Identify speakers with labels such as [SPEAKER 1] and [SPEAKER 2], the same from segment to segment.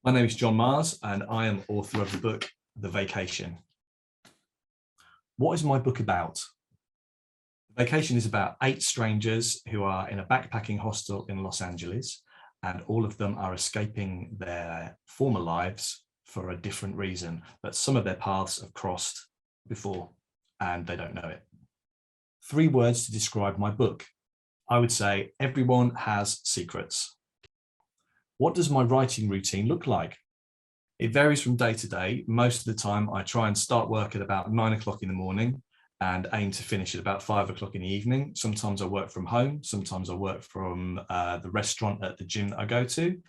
[SPEAKER 1] My name is John Mars, and I am author of the book, The Vacation. What is my book about? The Vacation is about 8 strangers who are in a backpacking hostel in Los Angeles, and all of them are escaping their former lives for a different reason, but some of their paths have crossed before, and they don't know it. 3 words to describe my book. I would say everyone has secrets. What does my writing routine look like? It varies from day to day. Most of the time, I try and start work at about 9 o'clock in the morning and aim to finish at about 5 o'clock in the evening. Sometimes I work from home. Sometimes I work from the restaurant at the gym that I go to.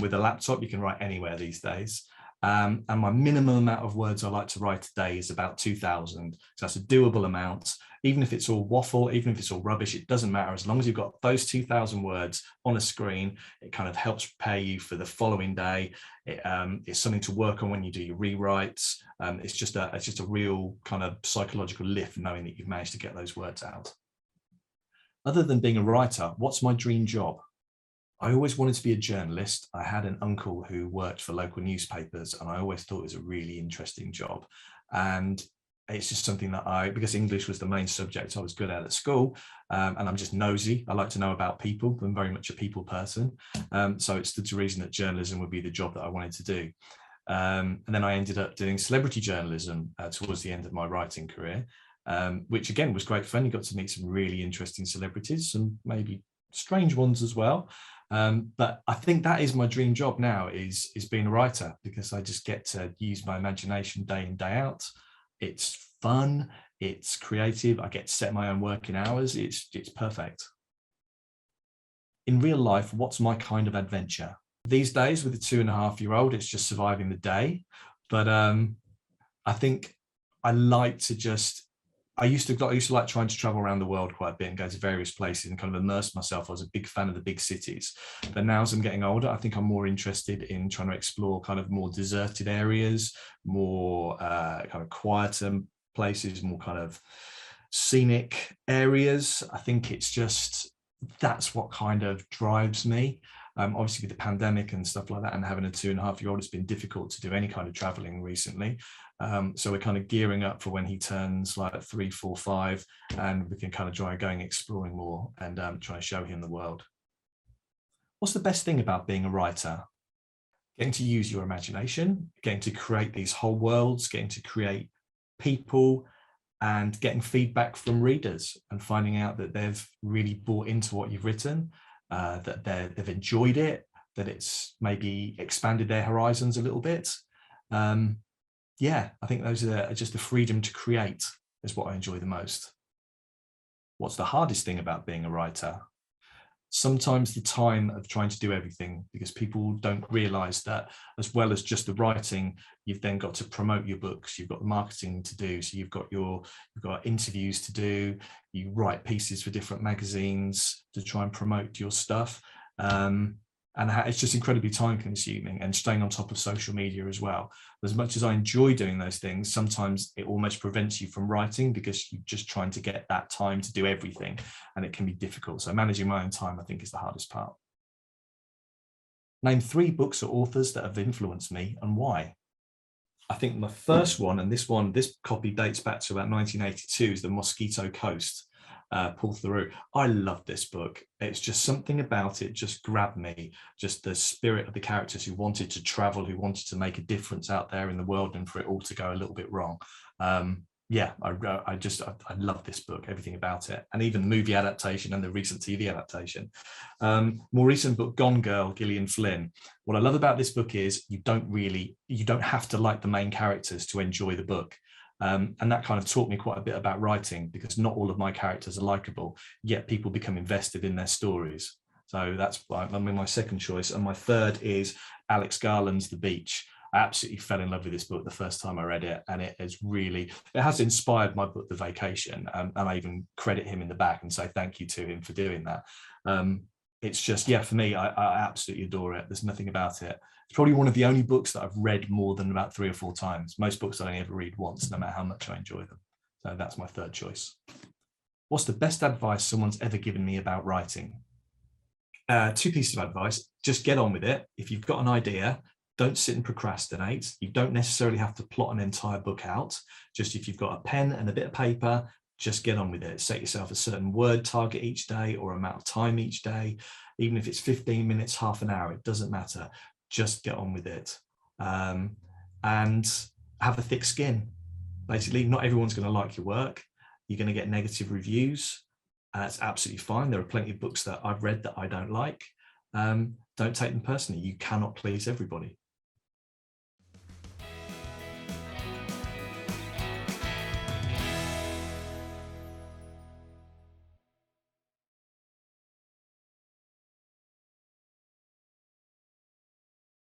[SPEAKER 1] With a laptop, you can write anywhere these days. And my minimum amount of words I like to write a day is about 2,000. So that's a doable amount. Even if it's all waffle, even if it's all rubbish, it doesn't matter. As long as you've got those 2,000 words on a screen, it kind of helps prepare you for the following day. It's something to work on when you do your rewrites. It's just a real kind of psychological lift knowing that you've managed to get those words out. Other than being a writer, what's my dream job? I always wanted to be a journalist. I had an uncle who worked for local newspapers, and I always thought it was a really interesting job. And it's just something that because English was the main subject I was good at school, and I'm just nosy. I like to know about people. I'm very much a people person. So it's the reason that journalism would be the job that I wanted to do. And then I ended up doing celebrity journalism towards the end of my writing career, which again was great fun. You got to meet some really interesting celebrities, some maybe strange ones as well. But I think that is my dream job now, is being a writer, because I just get to use my imagination day in, day out. It's fun, it's creative, I get to set my own working hours, it's perfect. In real life, what's my kind of adventure? These days with a 2.5-year-old, it's just surviving the day. But I think I like to I used to like trying to travel around the world quite a bit and go to various places and kind of immerse myself. I was a big fan of the big cities. But now as I'm getting older, I think I'm more interested in trying to explore kind of more deserted areas, more kind of quieter places, more kind of scenic areas. I think that's what kind of drives me. Obviously with the pandemic and stuff like that, and having a 2.5-year-old, it's been difficult to do any kind of traveling recently. So we're kind of gearing up for when he turns like 3, 4, 5, and we can kind of try going exploring more and try to show him the world. What's the best thing about being a writer? Getting to use your imagination, getting to create these whole worlds, getting to create people, and getting feedback from readers and finding out that they've really bought into what you've written, that they've enjoyed it, that it's maybe expanded their horizons a little bit. Yeah, I think those are just the freedom to create is what I enjoy the most. What's the hardest thing about being a writer? Sometimes the time of trying to do everything, because people don't realize that as well as just the writing, you've then got to promote your books, you've got marketing to do, so you've got interviews to do, you write pieces for different magazines to try and promote your stuff. And it's just incredibly time consuming, and staying on top of social media as well. As much as I enjoy doing those things, sometimes it almost prevents you from writing because you're just trying to get that time to do everything, and it can be difficult. So managing my own time, I think, is the hardest part. Name 3 books or authors that have influenced me and why. I think my first one, and this copy dates back to about 1982, is The Mosquito Coast. Paul Theroux. I love this book. It's just something about it just grabbed me, just the spirit of the characters who wanted to travel, who wanted to make a difference out there in the world, and for it all to go a little bit wrong. Yeah, I love this book, everything about it, and even the movie adaptation and the recent TV adaptation. More recent book, Gone Girl, Gillian Flynn. What I love about this book is you don't have to like the main characters to enjoy the book. And that kind of taught me quite a bit about writing, because not all of my characters are likable, yet people become invested in their stories. So that's my second choice. And my third is Alex Garland's The Beach. I absolutely fell in love with this book the first time I read it, and it has inspired my book, The Vacation. And I even credit him in the back and say thank you to him for doing that. It's just, yeah, for me, I absolutely adore it. There's nothing about it. It's probably one of the only books that I've read more than about 3 or 4 times. Most books I only ever read once, no matter how much I enjoy them. So that's my third choice. What's the best advice someone's ever given me about writing? 2 pieces of advice. Just get on with it. If you've got an idea, Don't sit and procrastinate. You don't necessarily have to plot an entire book out. Just if you've got a pen and a bit of paper, just get on with it. Set yourself a certain word target each day or amount of time each day. Even if it's 15 minutes, half an hour, it doesn't matter. Just get on with it. And have a thick skin. Basically, not everyone's going to like your work. You're going to get negative reviews. That's absolutely fine. There are plenty of books that I've read that I don't like. Don't take them personally. You cannot please everybody.